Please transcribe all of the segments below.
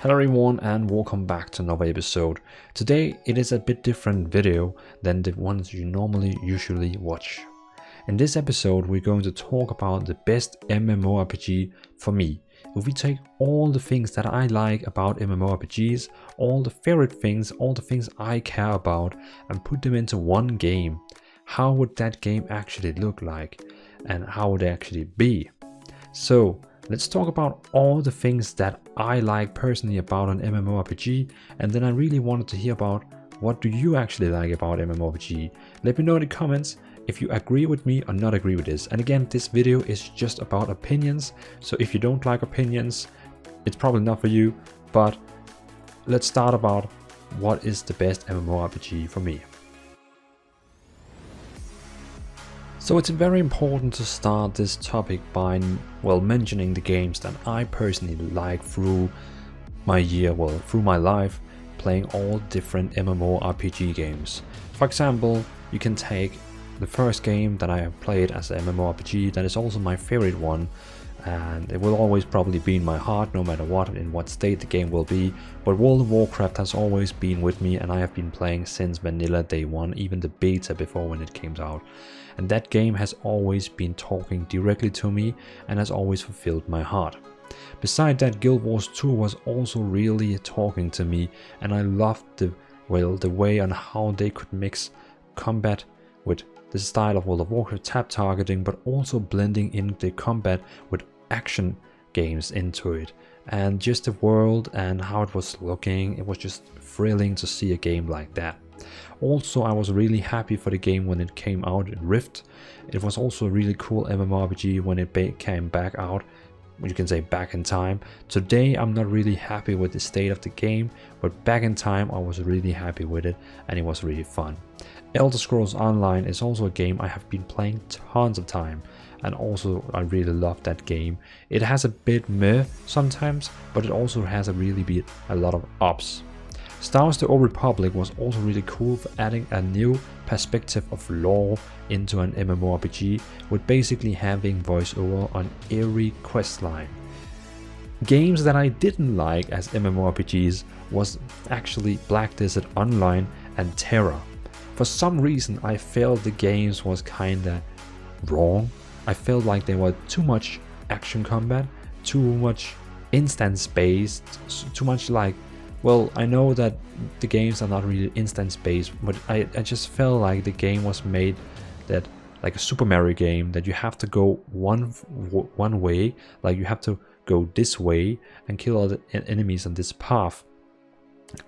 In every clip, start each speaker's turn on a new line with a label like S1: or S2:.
S1: Hello everyone and welcome back to another episode. Today it is a bit different video than the ones you usually watch. In this episode we're going to talk about the best MMORPG for me. If we take all the things that I like about MMORPGs, all the favorite things, all the things I care about and put them into one game, how would that game actually look like and how would it actually be? So let's talk about all the things that I like personally about an MMORPG, and then I really wanted to hear about what do you actually like about MMORPG. Let me know in the comments if you agree with me or not agree with this. And again, this video is just about opinions, so if you don't like opinions, it's probably not for you, but let's start about what is the best MMORPG for me. So it's very important to start this topic by, mentioning the games that I personally like through my life, playing all different MMORPG games. For example, you can take the first game that I have played as an MMORPG, that is also my favorite one, and it will always probably be in my heart no matter what, in what state the game will be, but World of Warcraft has always been with me and I have been playing since vanilla day one, even the beta before when it came out. And that game has always been talking directly to me and has always fulfilled my heart. Beside that, Guild Wars 2 was also really talking to me, and I loved the way on how they could mix combat with the style of World of Warcraft tap targeting, but also blending in the combat with action games into it. And just the world and how it was looking, it was just thrilling to see a game like that. Also, I was really happy for the game when it came out in Rift. It was also a really cool MMORPG when it came back out, you can say back in time. Today I'm not really happy with the state of the game, but back in time I was really happy with it and it was really fun. Elder Scrolls Online is also a game I have been playing tons of time, and also I really love that game. It has a bit meh sometimes, but it also has a lot of ups. Star Wars: The Old Republic was also really cool for adding a new perspective of lore into an MMORPG, with basically having voiceover on every questline. Games that I didn't like as MMORPGs was actually Black Desert Online and Terra. For some reason I felt the games was kinda wrong. I felt like there were too much action combat, too much instance based, too much like, I know that the games are not really instance-based, but I just felt like the game was made that like a Super Mario game, that you have to go one way, like you have to go this way and kill all the enemies on this path.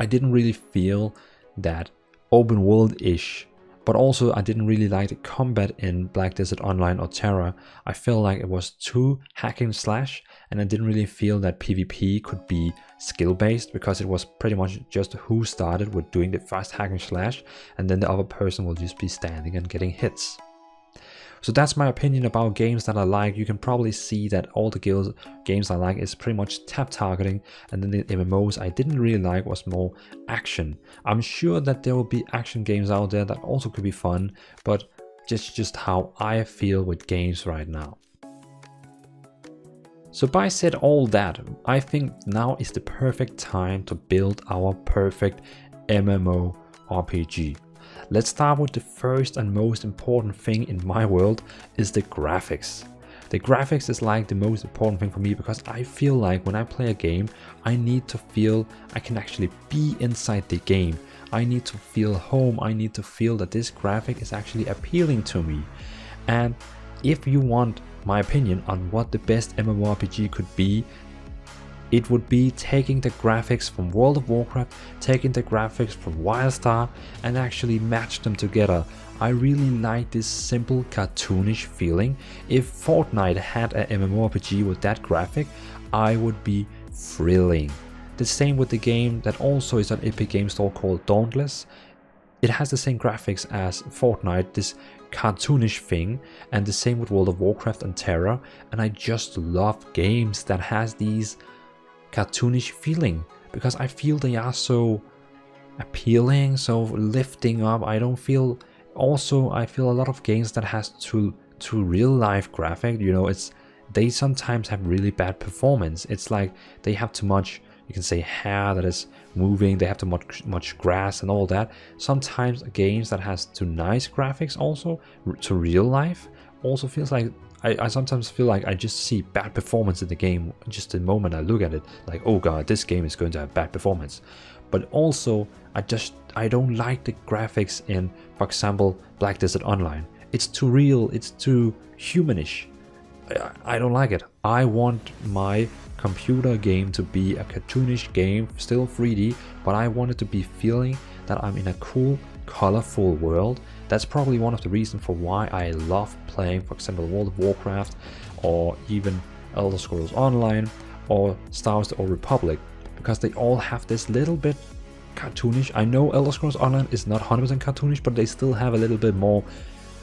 S1: I didn't really feel that open world-ish, but also I didn't really like the combat in Black Desert Online or Terra. I felt like it was too hack and slash, and I didn't really feel that PvP could be skill based, because it was pretty much just who started with doing the fast hack and slash, and then the other person will just be standing and getting hits. So that's my opinion about games that I like. You can probably see that all the games I like is pretty much tap targeting, and then the MMOs I didn't really like was more action. I'm sure that there will be action games out there that also could be fun, but just how I feel with games right now. So by said all that, I think now is the perfect time to build our perfect MMORPG. Let's start with the first and most important thing in my world is the graphics. The graphics is like the most important thing for me, because I feel like when I play a game, I need to feel I can actually be inside the game. I need to feel home. I need to feel that this graphic is actually appealing to me. And if you want my opinion on what the best MMORPG could be, it would be taking the graphics from World of Warcraft, taking the graphics from Wildstar, and actually match them together. I really like this simple cartoonish feeling. If Fortnite had a MMORPG with that graphic, I would be thrilling. The same with the game that also is on Epic Game Store called Dauntless. It has the same graphics as Fortnite, this cartoonish thing, and the same with World of Warcraft and Terra, and I just love games that has these cartoonish feeling, because I feel they are so appealing, so lifting up. I feel a lot of games that has too real life graphic, they sometimes have really bad performance. It's like they have too much you can say hair that is moving, they have too much grass and all that. Sometimes games that has too nice graphics also to real life also feels like I sometimes feel like I just see bad performance in the game just the moment I look at it, like, oh god, this game is going to have bad performance. But also I don't like the graphics in, for example, Black Desert Online. It's too real, it's too humanish. I don't like it. I want my computer game to be a cartoonish game, still 3D, but I want it to be feeling that I'm in a cool, colorful world. That's probably one of the reasons for why I love playing, for example, World of Warcraft, or even Elder Scrolls Online, or Star Wars: The Old Republic, because they all have this little bit cartoonish. I know Elder Scrolls Online is not 100% cartoonish, but they still have a little bit more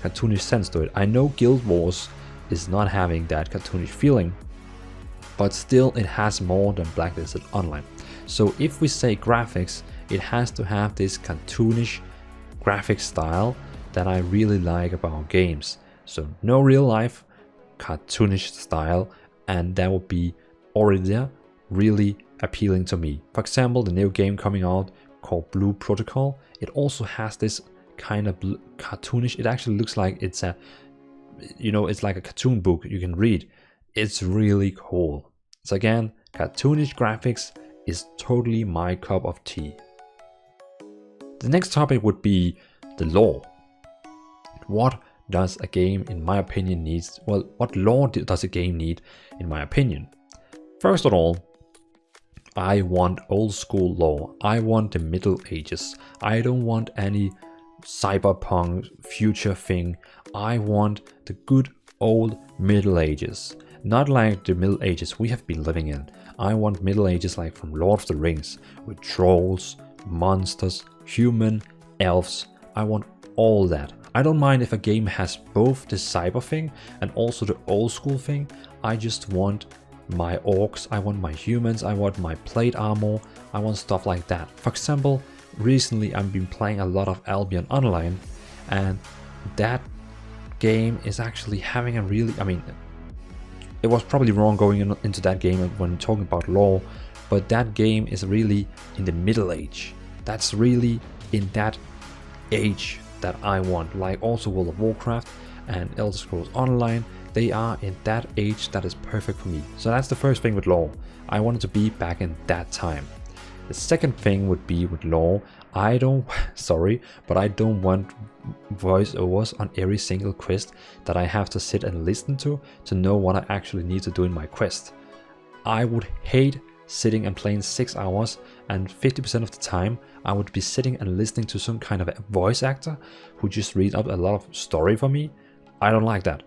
S1: cartoonish sense to it. I know Guild Wars is not having that cartoonish feeling, but still it has more than Black Desert Online. So if we say graphics, it has to have this cartoonish graphic style that I really like about games. So no real life, cartoonish style, and that would be already there, really appealing to me. For example, the new game coming out called Blue Protocol, it also has this kind of cartoonish, it actually looks like it's a, it's like a cartoon book you can read. It's really cool. So again, cartoonish graphics is totally my cup of tea. The next topic would be the lore. What does a game, in my opinion, needs? Well, what lore does a game need, in my opinion? First of all, I want old school lore. I want the Middle Ages. I don't want any cyberpunk future thing. I want the good old Middle Ages. Not like the Middle Ages we have been living in. I want Middle Ages like from Lord of the Rings, with trolls, monsters, human, elves. I want all that. I don't mind if a game has both the cyber thing and also the old school thing. I just want my orcs, I want my humans, I want my plate armor, I want stuff like that. For example, recently I've been playing a lot of Albion Online, and that game is actually having a really, it was probably wrong going into that game when talking about lore, but that game is really in the Middle Age. That's really in that age that I want. Like also World of Warcraft and Elder Scrolls Online, they are in that age that is perfect for me. So that's the first thing with lore. I wanted to be back in that time. The second thing would be with lore, I don't want voiceovers on every single quest that I have to sit and listen to know what I actually need to do in my quest. I would hate sitting and playing 6 hours, and 50% of the time I would be sitting and listening to some kind of a voice actor who just read up a lot of story for me. I don't like that.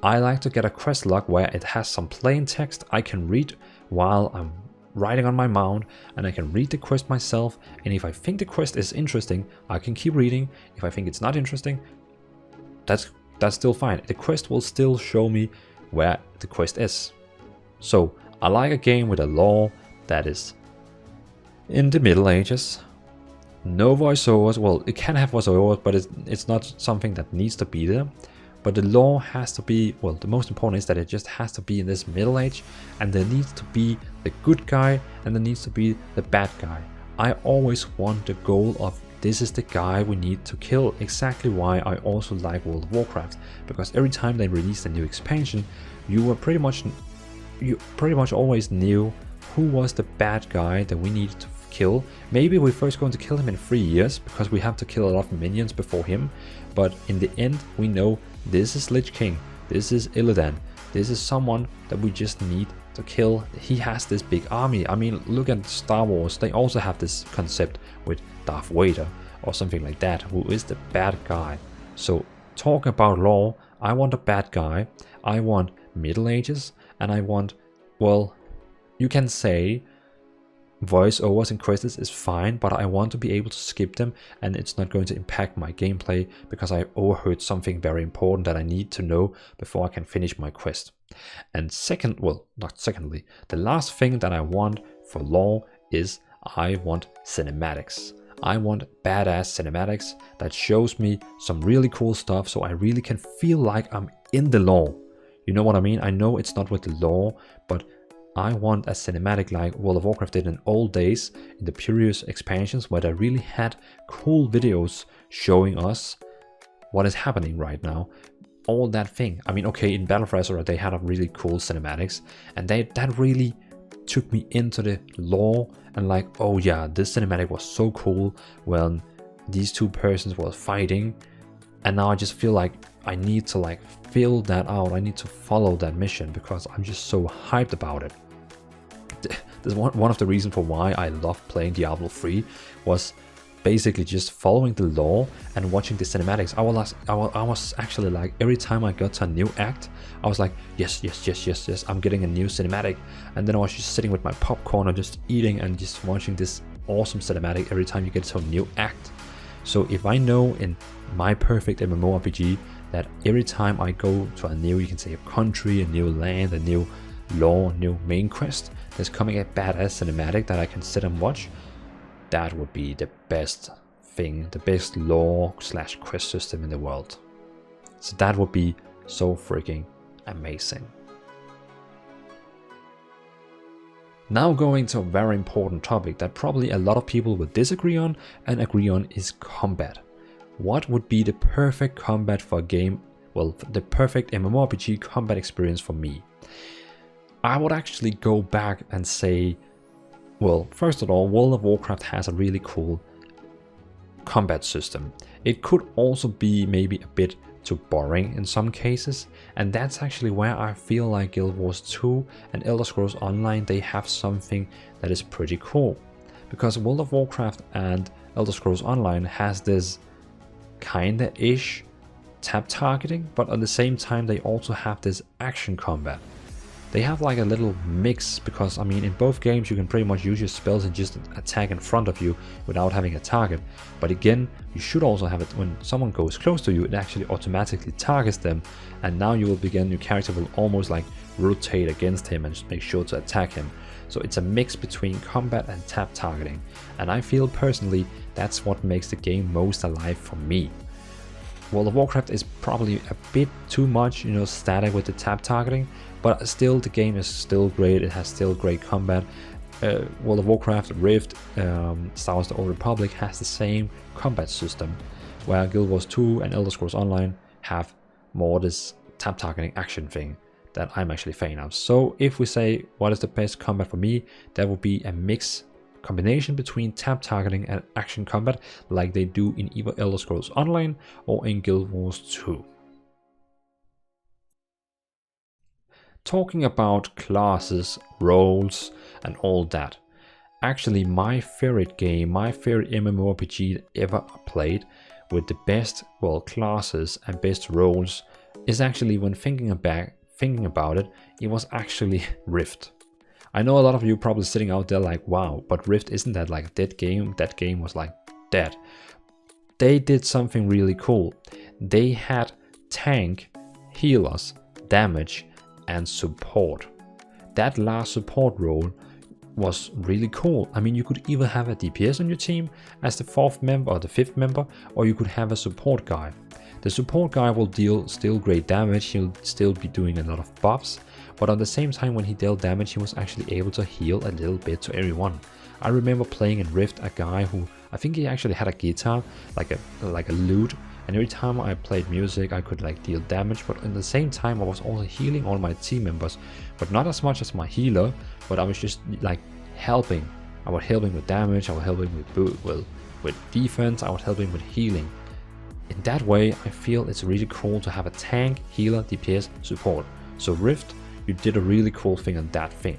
S1: I like to get a quest log where it has some plain text I can read while I'm riding on my mount, and I can read the quest myself, and if I think the quest is interesting, I can keep reading. If I think it's not interesting, that's still fine. The quest will still show me where the quest is. So I like a game with a lore that is in the Middle Ages. No voiceovers. Well, it can have voiceovers, but it's not something that needs to be there. But the lore has to be, well, the most important is that it just has to be in this Middle Age, and there needs to be the good guy and there needs to be the bad guy. I always want the goal of this is the guy we need to kill. Exactly why I also like World of Warcraft, because every time they released a new expansion, you pretty much always knew who was the bad guy that we needed to kill. Maybe we're first going to kill him in 3 years because we have to kill a lot of minions before him, but in the end we know this is Lich King, this is Illidan, this is someone that we just need to kill. He has this big army. I mean, look at Star Wars, they also have this concept with Darth Vader or something like that, who is the bad guy. So talking about lore, I want a bad guy, I want Middle Ages, and I want, well, you can say voiceovers and quests is fine, but I want to be able to skip them and it's not going to impact my gameplay because I overheard something very important that I need to know before I can finish my quest. And the last thing that I want for lore is I want cinematics. I want badass cinematics that shows me some really cool stuff so I really can feel like I'm in the lore. You know what I mean? I know it's not with the lore, but I want a cinematic like World of Warcraft did in old days, in the previous expansions, where they really had cool videos showing us what is happening right now. All that thing. I mean, okay, in Battle for Azeroth they had a really cool cinematics, and that really took me into the lore, and like, oh yeah, this cinematic was so cool when these two persons were fighting, and now I just feel like I need to like fill that out. I need to follow that mission because I'm just so hyped about it. This one of the reasons for why I love playing Diablo 3 was basically just following the lore and watching the cinematics. I was actually like, every time I got to a new act, I was like, yes, I'm getting a new cinematic. And then I was just sitting with my popcorn and just eating and just watching this awesome cinematic every time you get to a new act. So if I know in my perfect MMORPG that every time I go to a new, you can say, a country, a new land, a new lore, new main quest, there's coming a badass cinematic that I can sit and watch, that would be the best thing, the best lore / quest system in the world. So that would be so freaking amazing. Now going to a very important topic that probably a lot of people will disagree on and agree on is combat. What would be the perfect combat for a game, well, the perfect MMORPG combat experience for me? I would actually go back and say, well, first of all, World of Warcraft has a really cool combat system. It could also be maybe a bit too boring in some cases, and that's actually where I feel like Guild Wars 2 and Elder Scrolls Online, they have something that is pretty cool. Because World of Warcraft and Elder Scrolls Online has this kinda ish tap targeting, but at the same time they also have this action combat. They have like a little mix, because I mean, in both games you can pretty much use your spells and just attack in front of you without having a target. But again, you should also have it when someone goes close to you, it actually automatically targets them, and now you will begin, your character will almost like rotate against him and just make sure to attack him. So it's a mix between combat and tap targeting, and I feel personally that's what makes the game most alive for me. World of Warcraft is probably a bit too much, you know, static with the tap targeting, but still the game is still great. It has still great combat. World of Warcraft Rift, Star Wars: The Old Republic has the same combat system, where Guild Wars 2 and Elder Scrolls Online have more this tap targeting action thing that I'm actually a fan of. So if we say what is the best combat for me, that would be a mix combination between tap targeting and action combat, like they do in either Elder Scrolls Online or in Guild Wars 2. Talking about classes, roles and all that, actually my favorite game, my favorite MMORPG ever played with the best, well, classes and best roles is actually, when thinking about it, it was actually Rift. I know a lot of you probably sitting out there like, wow, but Rift, isn't that like a dead game? That game was like dead. They did something really cool. They had tank, healers, damage and support. That last support role was really cool. I mean, you could either have a DPS on your team as the 4th member or the 5th member, or you could have a support guy. The support guy will deal still great damage, he'll still be doing a lot of buffs, but at the same time when he dealt damage he was actually able to heal a little bit to everyone. I remember playing in Rift a guy who, I think he actually had a guitar, like a lute, and every time I played music I could like deal damage, but at the same time I was also healing all my team members, but not as much as my healer, but I was just like helping. I was helping with damage, I was helping with defense, I was helping with healing. In that way I feel it's really cool to have a tank, healer, DPS, support. So Rift, you did a really cool thing on that thing.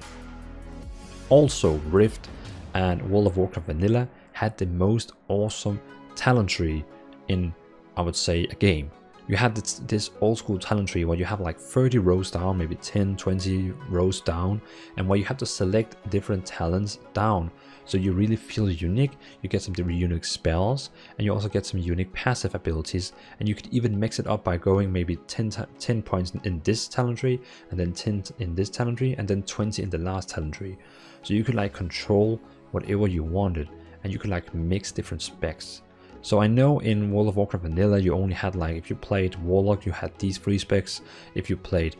S1: Also Rift and World of Warcraft Vanilla had the most awesome talent tree in, I would say, a game. You had this old school talent tree where you have like 30 rows down, maybe 10, 20 rows down, and where you have to select different talents down. So you really feel unique, you get some unique spells, and you also get some unique passive abilities, and you could even mix it up by going maybe 10 points in this talent tree, and then 10 in this talent tree, and then 20 in the last talent tree. So you could like control whatever you wanted, and you could like mix different specs. So I know in World of Warcraft Vanilla you only had like, if you played Warlock you had these 3 specs, if you played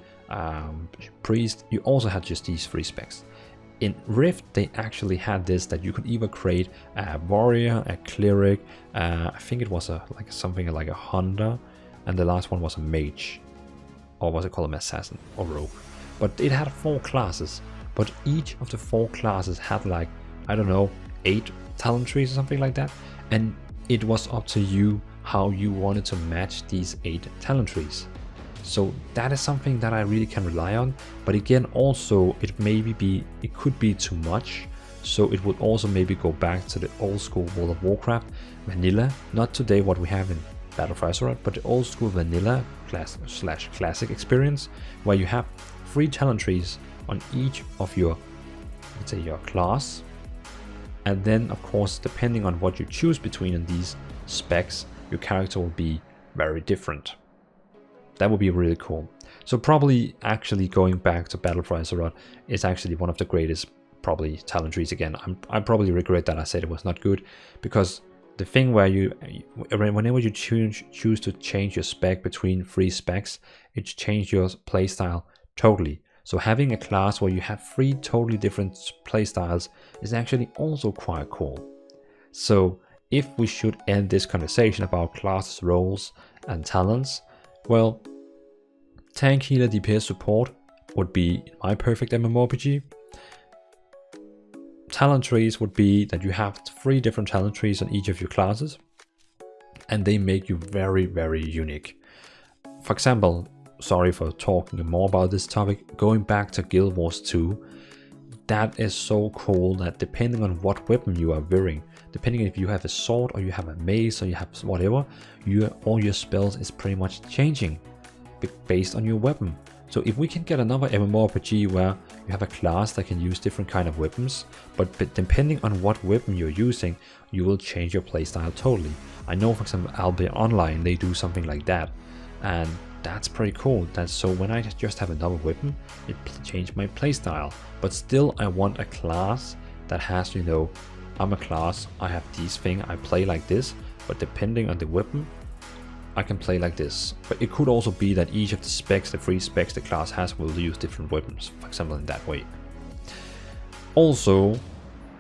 S1: priest, you also had just these 3 specs. In Rift, they actually had this, that you could either create a warrior, a cleric, I think it was something like a hunter, and the last one was a mage, or was it called an assassin or rogue. But it had 4 classes, but each of the 4 classes had like, I don't know, 8 talent trees or something like that, and it was up to you how you wanted to match these 8 talent trees. So that is something that I really can rely on, but again, also it could be too much, so it would also maybe go back to the old school World of Warcraft vanilla, not today what we have in Battle for Azeroth, but the old school vanilla classic experience, where you have 3 talent trees on each of your, let's say, your class, and then of course depending on what you choose between in these specs, your character will be very different. That would be really cool. So probably actually going back to Battle for Azeroth is actually one of the greatest probably talent trees again. I probably regret that I said it was not good, because the thing where whenever you choose to change your spec between 3 specs, it changes your playstyle totally. So having a class where you have 3 totally different playstyles is actually also quite cool. So if we should end this conversation about classes, roles and talents, well, tank, healer, DPS, support would be my perfect MMORPG. Talent trees would be that you have 3 different talent trees on each of your classes, and they make you very, very unique. For example, sorry for talking more about this topic, going back to Guild Wars 2, that is so cool that depending on what weapon you are wearing, depending if you have a sword or you have a mace or you have whatever, all your spells is pretty much changing based on your weapon. So if we can get another MMORPG where you have a class that can use different kind of weapons, but depending on what weapon you're using, you will change your playstyle totally. I know, for example, Albion Online, they do something like that, and that's pretty cool. So when I just have another weapon, it changed my playstyle. But still, I want a class that has, I'm a class, I have these things, I play like this, but depending on the weapon, I can play like this. But it could also be that each of the specs, the 3 specs the class has, will use different weapons, for example, in that way. Also,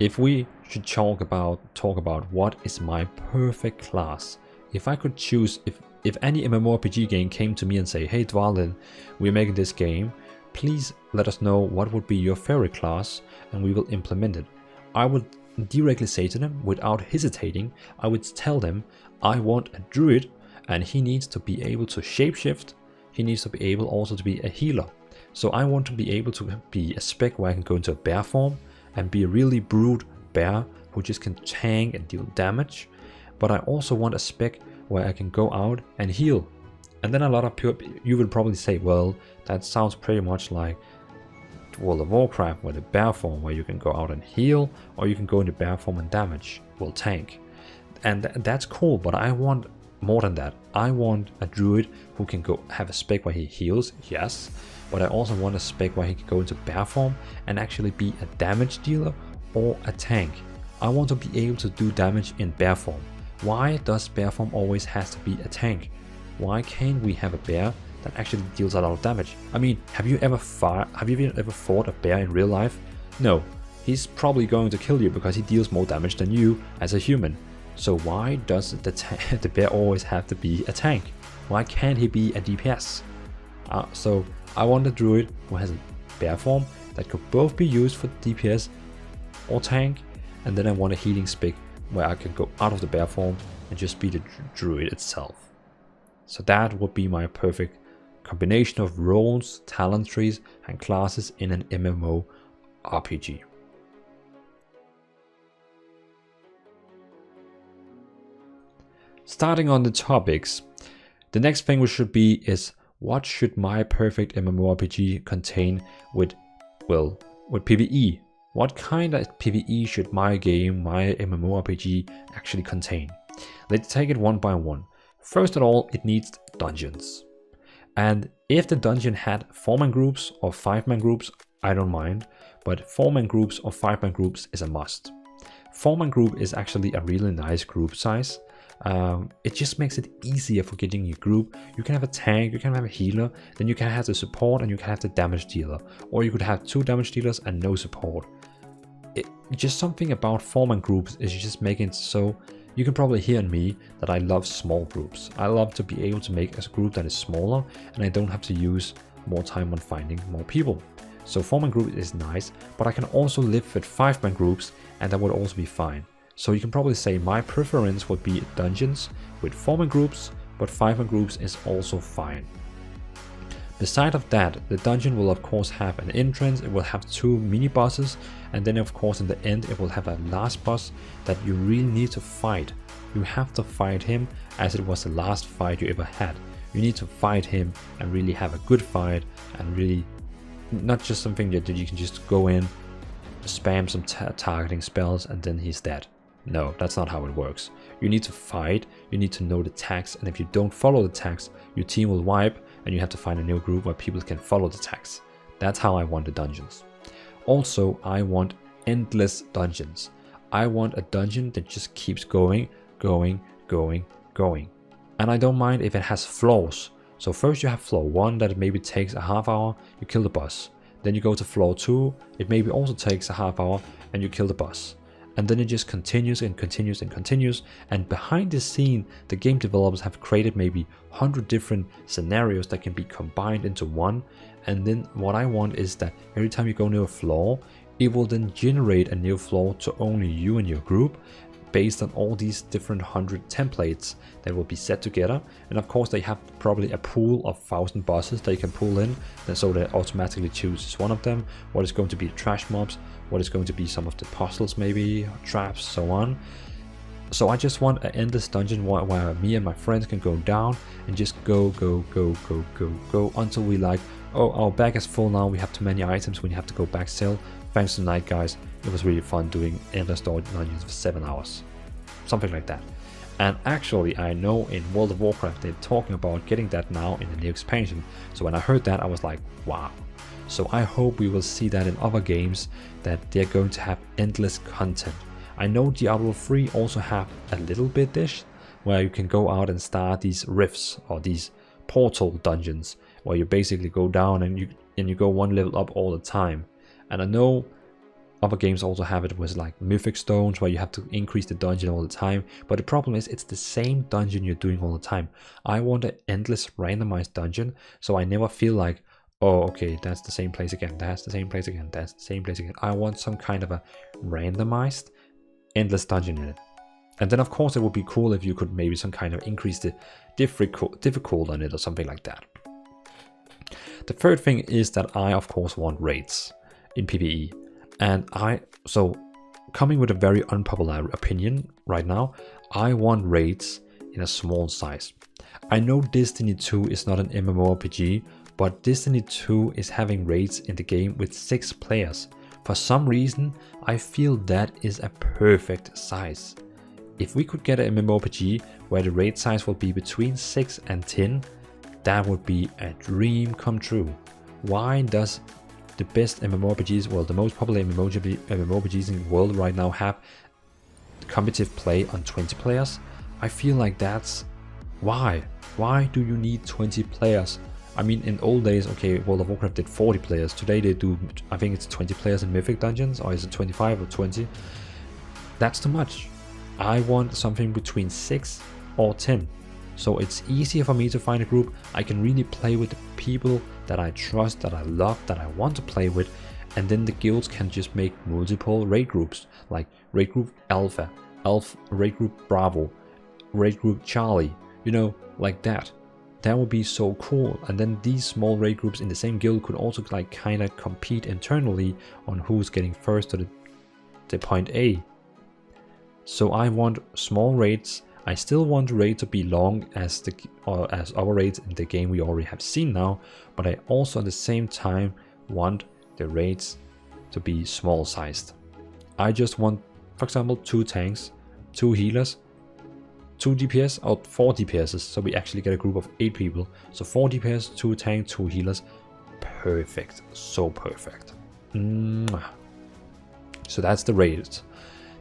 S1: if we should talk about what is my perfect class, if I could choose, if any MMORPG game came to me and say, hey Dvalin, we're making this game, please let us know what would be your favorite class and we will implement it. I would directly say to them, without hesitating, I would tell them, I want a druid, and he needs to be able to shapeshift, he needs to be able also to be a healer. So I want to be able to be a spec where I can go into a bear form and be a really brute bear who just can tank and deal damage, but I also want a spec where I can go out and heal. And then a lot of people, you will probably say, well, that sounds pretty much like World of Warcraft with a bear form where you can go out and heal, or you can go into bear form and damage, will tank. And that's cool, but I want more than that. I want a druid who can go have a spec where he heals, yes, but I also want a spec where he can go into bear form and actually be a damage dealer or a tank. I want to be able to do damage in bear form. Why does bear form always has to be a tank? Why can't we have a bear that actually deals a lot of damage? I mean, have you ever fought a bear in real life? No, he's probably going to kill you because he deals more damage than you as a human. So why does the bear always have to be a tank? Why can't he be a DPS? So I want a druid who has a bear form that could both be used for DPS or tank, and then I want a healing spec where I can go out of the bear form and just be the druid itself. So that would be my perfect combination of roles, talent trees and classes in an MMO RPG. Starting on the topics, the next thing we should be is, what should my perfect MMORPG contain with PvE? What kind of PvE should my game, my MMORPG actually contain? Let's take it one by one. First of all, it needs dungeons. And if the dungeon had 4-man groups or 5-man groups, I don't mind, but 4-man groups or 5-man groups is a must. 4-man group is actually a really nice group size, It just makes it easier for getting your group. You can have a tank, you can have a healer, then you can have the support and you can have the damage dealer. Or you could have 2 damage dealers and no support. Just something about four-man groups is just making it so. You can probably hear in me that I love small groups. I love to be able to make a group that is smaller and I don't have to use more time on finding more people. So 4-man group is nice, but I can also live with 5-man groups and that would also be fine. So you can probably say my preference would be dungeons with 4-man groups, but 5-man groups is also fine. Beside of that, the dungeon will of course have an entrance, it will have 2 mini bosses, and then of course in the end it will have a last boss that you really need to fight. You have to fight him as it was the last fight you ever had. You need to fight him and really have a good fight, and really not just something that you can just go in, spam some targeting spells and then he's dead. No, that's not how it works. You need to fight, you need to know the tags, and if you don't follow the tags, your team will wipe and you have to find a new group where people can follow the tags. That's how I want the dungeons. Also, I want endless dungeons. I want a dungeon that just keeps going. And I don't mind if it has floors. So first you have floor 1 that maybe takes a half hour, you kill the boss. Then you go to floor 2, it maybe also takes a half hour and you kill the boss. And then it just continues and continues and continues, and behind the scene the game developers have created maybe 100 different scenarios that can be combined into one. And then what I want is that every time you go near a floor, it will then generate a new floor to only you and your group, based on all these different 100 templates that will be set together. And of course they have probably a pool of 1,000 bosses that you can pull in, and so they automatically chooses one of them, what is going to be the trash mobs, what is going to be some of the puzzles, maybe traps, so on. So I just want an endless dungeon where me and my friends can go down and just go until we like, oh, our bag is full now, we have too many items, we have to go back sell. Thanks tonight guys, it was really fun doing endless dungeons for 7 hours. Something like that. And actually I know in World of Warcraft they're talking about getting that now in the new expansion. So when I heard that I was like, wow. So I hope we will see that in other games, that they're going to have endless content. I know Diablo 3 also have a little bit this, where you can go out and start these rifts or these portal dungeons, where you basically go down and you go one level up all the time. And I know other games also have it with like mythic stones, where you have to increase the dungeon all the time, but the problem is it's the same dungeon you're doing all the time. I want an endless randomized dungeon, so I never feel like, oh okay, that's the same place again, that's the same place again, that's the same place again. I want some kind of a randomized endless dungeon in it. And then of course it would be cool if you could maybe some kind of increase the difficult on it or something like that. The third thing is that I of course want raids in PvE. And so coming with a very unpopular opinion right now, I want raids in a small size. I know Destiny 2 is not an MMORPG, but Destiny 2 is having raids in the game with 6 players. For some reason, I feel that is a perfect size. If we could get an MMORPG where the raid size will be between 6 and 10, that would be a dream come true. Why does the best MMORPGs, well the most popular MMORPGs in the world right now, have competitive play on 20 players? I feel like that's why. Why do you need 20 players? I mean, in old days, okay, World of Warcraft did 40 players. Today they do, I think it's 20 players in Mythic Dungeons, or is it 25 or 20? That's too much. I want something between 6 or 10. So it's easier for me to find a group. I can really play with the people that I trust, that I love, that I want to play with. And then the guilds can just make multiple raid groups, like raid group Alpha, raid group Bravo, raid group Charlie, you know, like that. That would be so cool. And then these small raid groups in the same guild could also like kind of compete internally on who's getting first to the point A. So I want small raids. I still want the raid to be long as our raids in the game we already have seen now, but I also at the same time want the raids to be small sized. I just want, for example, 2 tanks, 2 healers, 2 DPS or 4 DPSs, so we actually get a group of 8 people. So 4 DPS, 2 tank, 2 healers. Perfect, so perfect. So that's the raids.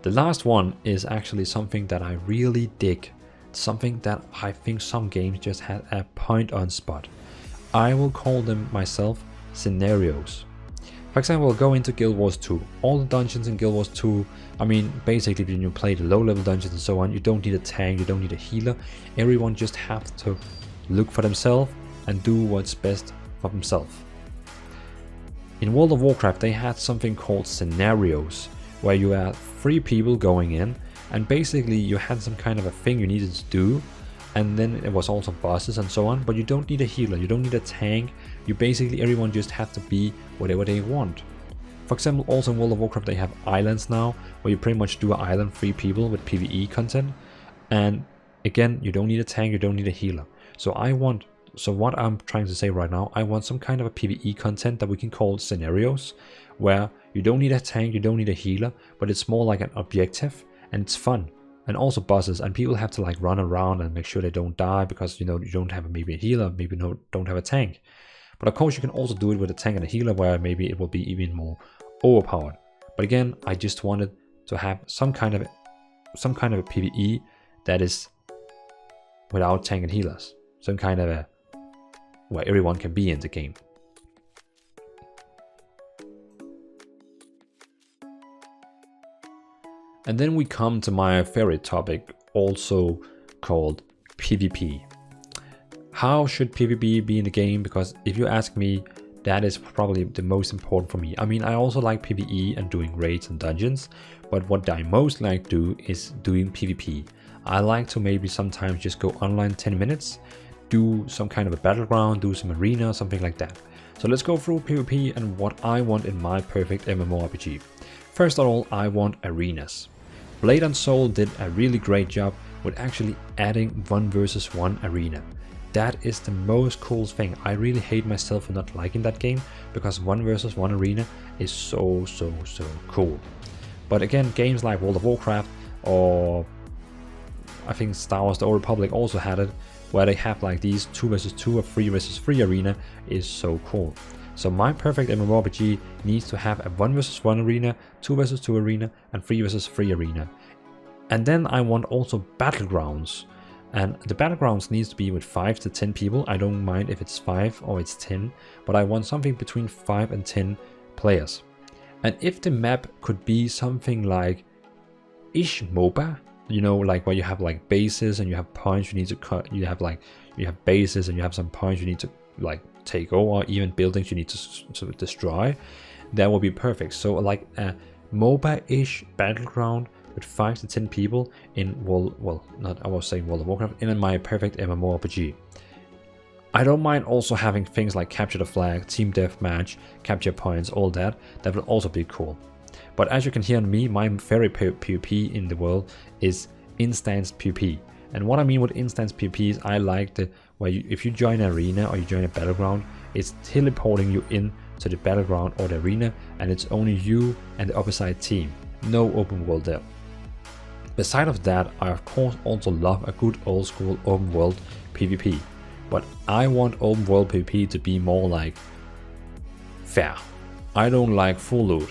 S1: The last one is actually something that I really dig something that I think some games just had a point on spot. I will call them myself scenarios. For example, go into Guild Wars 2. All the dungeons in Guild Wars 2, I mean, basically when you play the low level dungeons and so on, you don't need a tank, you don't need a healer. Everyone just have to look for themselves and do what's best for themselves. In World of Warcraft, they had something called scenarios, where you had 3 people going in, and basically you had some kind of a thing you needed to do, and then it was also bosses and so on, but you don't need a healer, you don't need a tank, you basically, everyone just have to be whatever they want. For example, also in World of Warcraft they have islands now, where you pretty much do an island 3 people with PvE content, and again, you don't need a tank, you don't need a healer. So what I'm trying to say right now, I want some kind of a PvE content that we can call scenarios, where you don't need a tank, you don't need a healer, but it's more like an objective, and it's fun. And also bosses, and people have to like run around and make sure they don't die, because you know you don't have maybe a healer, maybe don't have a tank. But of course you can also do it with a tank and a healer, where maybe it will be even more overpowered. But again, I just wanted to have some kind of a PvE that is without tank and healers, some kind of a where everyone can be in the game. And then we come to my favorite topic, also called PvP. How should PvP be in the game? Because if you ask me, that is probably the most important for me. I mean, I also like PvE and doing raids and dungeons, but what I most like to do is doing PvP. I like to maybe sometimes just go online 10 minutes, do some kind of a battleground, do some arena, something like that. So let's go through PvP and what I want in my perfect MMORPG. First of all, I want arenas. Blade and Soul did a really great job with actually adding 1 versus 1 arena. That is the most cool thing. I really hate myself for not liking that game, because 1 versus 1 arena is so cool. But again, games like World of Warcraft, or I think Star Wars The Old Republic also had it, where they have like these 2 versus 2 or 3 versus 3 arena, is so cool. So my perfect MMORPG needs to have a 1 versus 1 arena, 2 versus 2 arena, and 3 versus 3 arena. And then I want also battlegrounds. And the battlegrounds needs to be with 5 to 10 people. I don't mind if it's 5 or it's 10, but I want something between 5 and 10 players. And if the map could be something like ish MOBA, you know, like where you have like bases and you have points you need to cut, you have bases and you have some points you need to like take over, even buildings you need to destroy, that will be perfect. So like a MOBA-ish battleground with 5 to 10 people in World of Warcraft, in my perfect MMORPG. I don't mind also having things like capture the flag, team deathmatch, capture points, all that will also be cool. But as you can hear on me, my favorite PvP in the world is instance PvP. And what I mean with instance PvP is I like the where if you join an arena or you join a battleground, it's teleporting you in to the battleground or the arena, and it's only you and the opposite team. No open world there. Beside of that, I of course also love a good old school open world PvP. But I want open world PvP to be more like fair. I don't like full loot.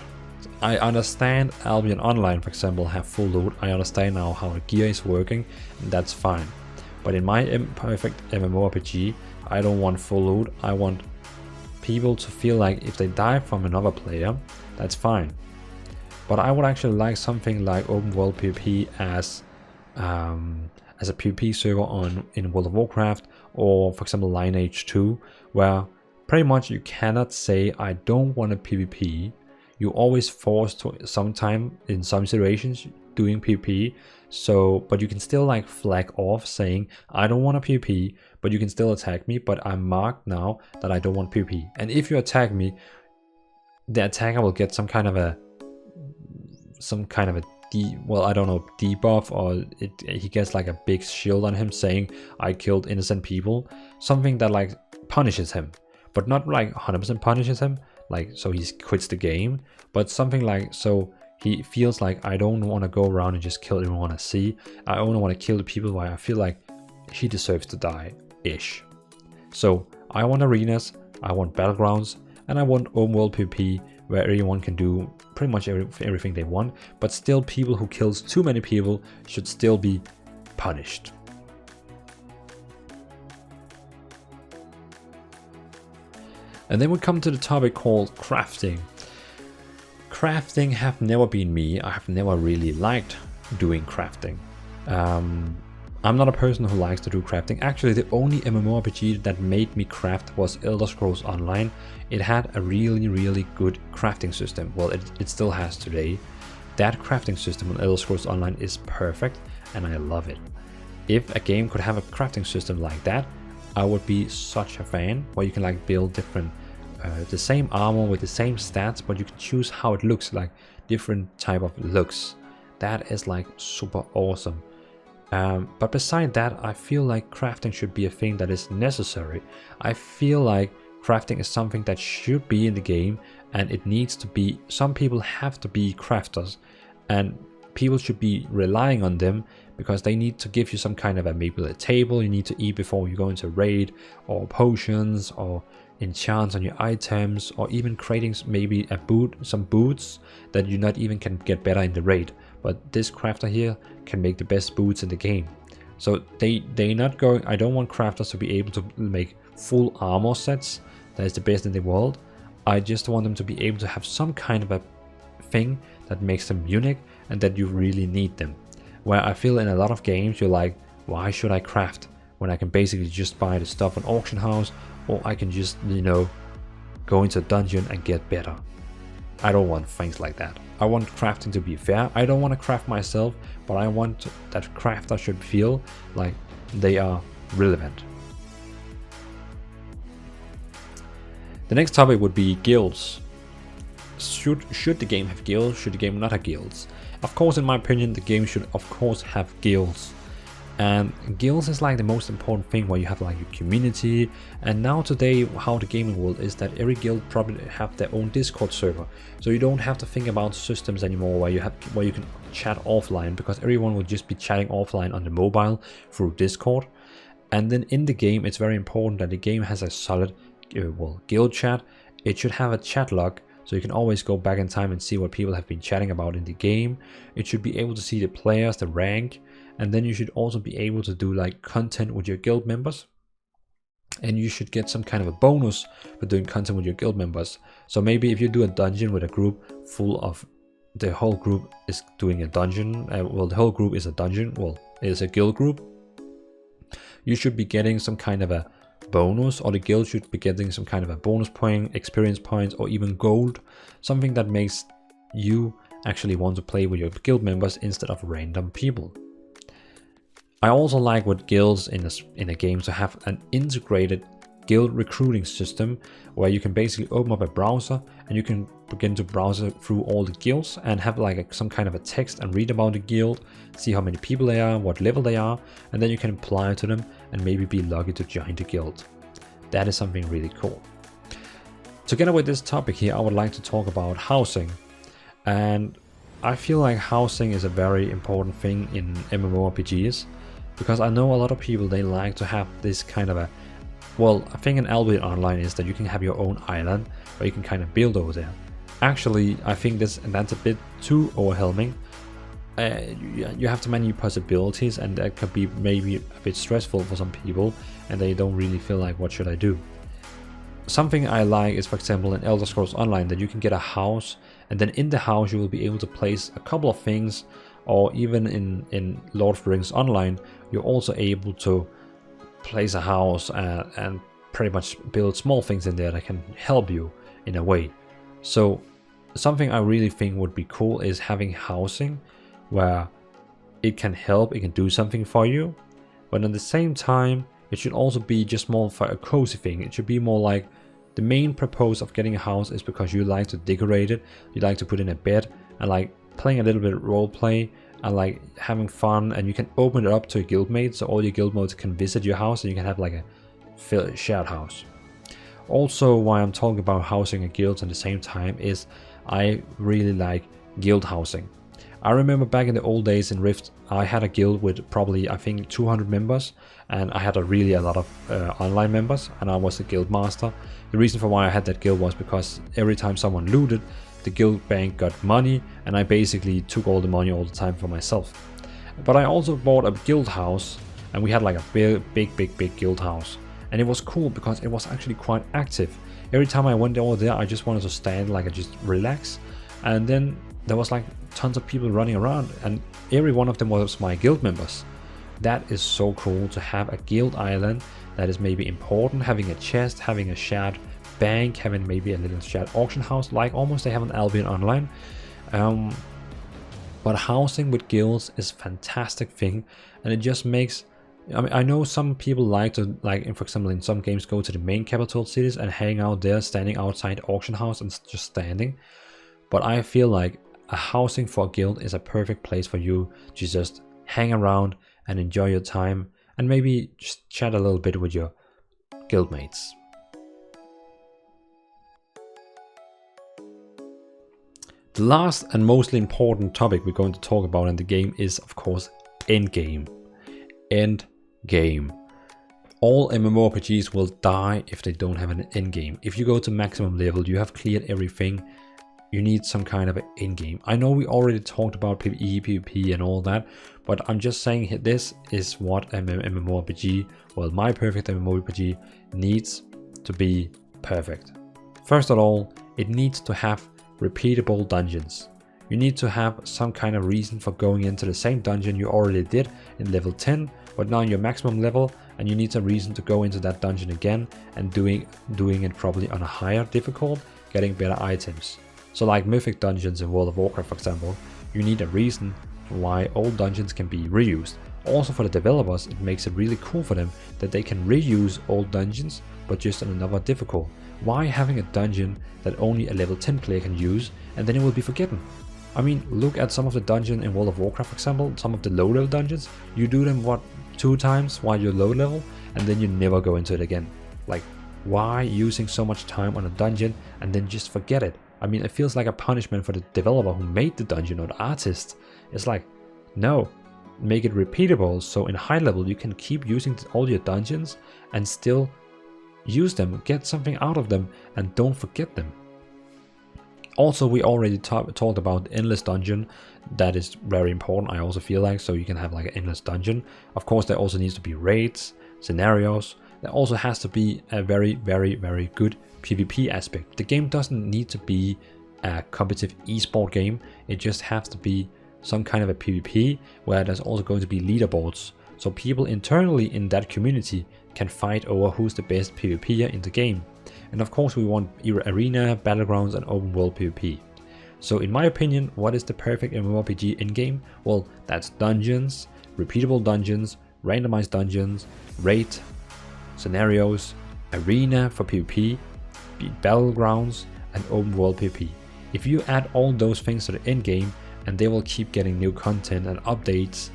S1: I understand Albion Online, for example, have full loot. I understand now how the gear is working, and that's fine. But in my perfect MMORPG, I don't want full loot. I want people to feel like if they die from another player, that's fine. But I would actually like something like open world PvP as a PvP server in World of Warcraft, or for example Lineage 2, where pretty much you cannot say I don't want a PvP. You always forced to sometime in some situations doing PvP. So, but you can still like flag off saying I don't want a PvP, but you can still attack me. But I'm marked now that I don't want PvP. And if you attack me, the attacker will get some kind of a debuff, or he gets like a big shield on him saying I killed innocent people, something that like punishes him, but not like 100% punishes him, like so he quits the game, but something like so he feels like I don't want to go around and just kill everyone I see. I only want to kill the people where I feel like he deserves to die ish. So I want arenas, I want battlegrounds, and I want open world PvP where everyone can do pretty much everything they want, but still people who kills too many people should still be punished. And then we come to the topic called crafting. Crafting have never been me. I have never really liked doing crafting. I'm not a person who likes to do crafting. Actually, the only MMORPG that made me craft was Elder Scrolls Online. It had a really good crafting system. Well, it still has today. That crafting system on Elder Scrolls Online is perfect and I love it. If a game could have a crafting system like that, I would be such a fan, where you can like build different the same armor with the same stats, but you can choose how it looks, like different type of looks. That is like super awesome. But beside that, I feel like crafting should be a thing that is necessary. I feel like crafting is something that should be in the game, and it needs to be. Some people have to be crafters, and people should be relying on them because they need to give you some kind of maybe a table you need to eat before you go into raid, or potions, or enchants on your items, or even creating maybe some boots that you not even can get better in the raid. But this crafter here can make the best boots in the game. So they not going. I don't want crafters to be able to make full armor sets that is the best in the world. I just want them to be able to have some kind of a thing that makes them unique and that you really need them. Where I feel in a lot of games you're like, why should I craft when I can basically just buy the stuff on auction house, or I can just, you know, go into a dungeon and get better. I don't want things like that. I want crafting to be fair. I don't want to craft myself, but I want that crafter should feel like they are relevant. The next topic would be guilds. Should the game have guilds? Should the game not have guilds? Of course, in my opinion, the game should of course have guilds. And guilds is like the most important thing, where you have like your community. And now today, how the gaming world is that every guild probably have their own Discord server, so you don't have to think about systems anymore where you can chat offline, because everyone will just be chatting offline on the mobile through Discord. And then in the game, it's very important that the game has a solid guild chat. It should have a chat log, so you can always go back in time and see what people have been chatting about in the game. It should be able to see the players, the rank. And then you should also be able to do like content with your guild members. And you should get some kind of a bonus for doing content with your guild members. So maybe if you do a dungeon with a group full of, the whole group is doing a dungeon. The whole group is a dungeon. Well, it is a guild group. You should be getting some kind of a bonus, or the guild should be getting some kind of a bonus point, experience points, or even gold. Something that makes you actually want to play with your guild members instead of random people. I also like with guilds in a game to have an integrated guild recruiting system, where you can basically open up a browser and you can begin to browse through all the guilds and have like some kind of a text and read about the guild, see how many people they are, what level they are, and then you can apply to them and maybe be lucky to join the guild. That is something really cool. Together with this topic here, I would like to talk about housing. And I feel like housing is a very important thing in MMORPGs. Because I know a lot of people, they like to have this kind of a, well, I think an Albion Online is that you can have your own island where you can kind of build over there. Actually, I think that's a bit too overwhelming. You have too many possibilities, and that could be maybe a bit stressful for some people, and they don't really feel like, what should I do? Something I like is, for example, in Elder Scrolls Online, that you can get a house, and then in the house you will be able to place a couple of things. Or even in Lord of the Rings Online, you're also able to place a house and pretty much build small things in there that can help you in a way. So something I really think would be cool is having housing where it can help, it can do something for you, but at the same time, it should also be just more for a cozy thing. It should be more like the main purpose of getting a house is because you like to decorate it, you like to put in a bed, and like playing a little bit of role play and like having fun, and you can open it up to your guildmates, so all your guildmates can visit your house and you can have like a shared house. Also, why I'm talking about housing and guilds at the same time is I really like guild housing. I remember back in the old days in Rift, I had a guild with probably, I think, 200 members, and I had a lot of online members, and I was the guild master. The reason for why I had that guild was because every time someone looted, the guild bank got money, and I basically took all the money all the time for myself. But I also bought a guild house, and we had like a big guild house. and it was cool because it was actually quite active. Every time I went over there, I just wanted to stand, like I just relax, and then there was like tons of people running around, and every one of them was my guild members. That is so cool to have a guild island that is maybe important, having a chest, having a shared bank, having maybe a little shared auction house, like almost they have an Albion Online. But housing with guilds is a fantastic thing, and it just makes, I mean, I know some people like to, like, for example, in some games, go to the main capital cities and hang out there, standing outside auction house and just standing. But I feel like a housing for a guild is a perfect place for you to just hang around and enjoy your time, and maybe just chat a little bit with your guildmates. The last and mostly important topic we're going to talk about in the game is, of course, endgame. Endgame. All MMORPGs will die if they don't have an endgame. If you go to maximum level, you have cleared everything, you need some kind of an endgame. I know we already talked about PvE, PvP and all that, but I'm just saying this is what an MMORPG, well, my perfect MMORPG needs to be perfect. First of all, it needs to have repeatable dungeons. You need to have some kind of reason for going into the same dungeon you already did in level 10, but now you're maximum level, and you need a reason to go into that dungeon again and doing it probably on a higher difficult, getting better items. So like mythic dungeons in World of Warcraft, for example, you need a reason why old dungeons can be reused. Also for the developers, it makes it really cool for them that they can reuse old dungeons, but just on another difficult. Why having a dungeon that only a level 10 player can use, and then it will be forgotten? I mean, look at some of the dungeons in World of Warcraft, for example, some of the low level dungeons, you do them, what, 2 times while you're low level, and then you never go into it again. Like, why using so much time on a dungeon and then just forget it? I mean, it feels like a punishment for the developer who made the dungeon or the artist. It's like, no, make it repeatable, so in high level you can keep using all your dungeons and still use them, get something out of them, and don't forget them. Also, we already talked about endless dungeon. That is very important, I also feel like, so you can have like an endless dungeon. Of course, there also needs to be raids, scenarios. There also has to be a very, very, very good PvP aspect. The game doesn't need to be a competitive esport game. It just has to be some kind of a PvP where there's also going to be leaderboards. So people internally in that community can fight over who's the best PvPer in the game. And of course we want arena, battlegrounds and open world PvP. So in my opinion, what is the perfect MMORPG in-game? Well, that's dungeons, repeatable dungeons, randomized dungeons, raid, scenarios, arena for PvP, battlegrounds and open world PvP. If you add all those things to the end game and they will keep getting new content and updates,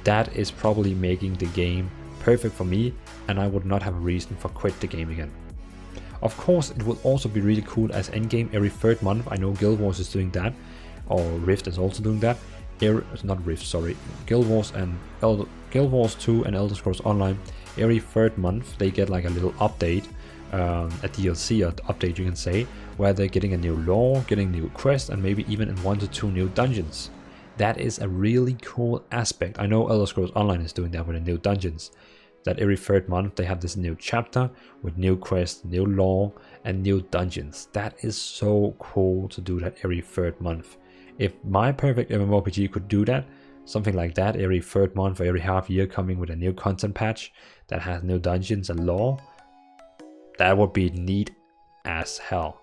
S1: that is probably making the game perfect for me, and I would not have a reason for quit the game again. Of course, it will also be really cool as endgame every 3rd month. I know Guild Wars is doing that, or Rift is also doing that. Not Rift, sorry. Guild Wars 2 and Elder Scrolls Online, every 3rd month they get like a little update, a DLC or update you can say, where they're getting a new lore, getting new quests, and maybe even in 1 to 2 new dungeons. That is a really cool aspect. I know Elder Scrolls Online is doing that with the new dungeons. That every 3rd month they have this new chapter with new quests, new lore, and new dungeons. That is so cool to do that every 3rd month. If my perfect MMORPG could do that, something like that every 3rd month or every half year, coming with a new content patch that has new dungeons and lore, that would be neat as hell.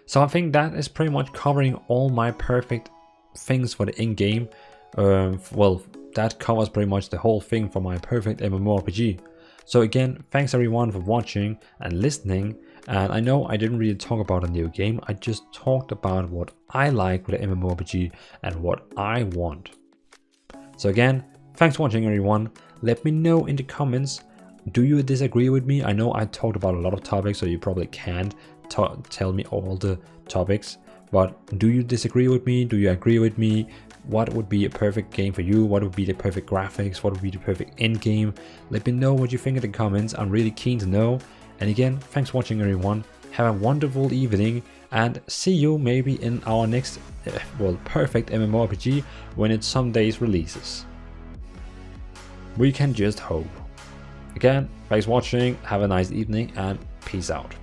S1: So I think that is pretty much covering all my perfect things for the in-game. Well, that covers pretty much the whole thing for my perfect MMORPG. So again, thanks everyone for watching and listening. And I know I didn't really talk about a new game, I just talked about what I like with the MMORPG and what I want. So again, thanks for watching everyone. Let me know in the comments, do you disagree with me? I know I talked about a lot of topics, so you probably can't tell me all the topics, but do you disagree with me? Do you agree with me? What would be a perfect game for you? What would be the perfect graphics? What would be the perfect end game? Let me know what you think in the comments. I'm really keen to know. And again, thanks for watching everyone. Have a wonderful evening and see you maybe in our next, perfect MMORPG when it some days releases. We can just hope. Again, thanks for watching, have a nice evening, and peace out.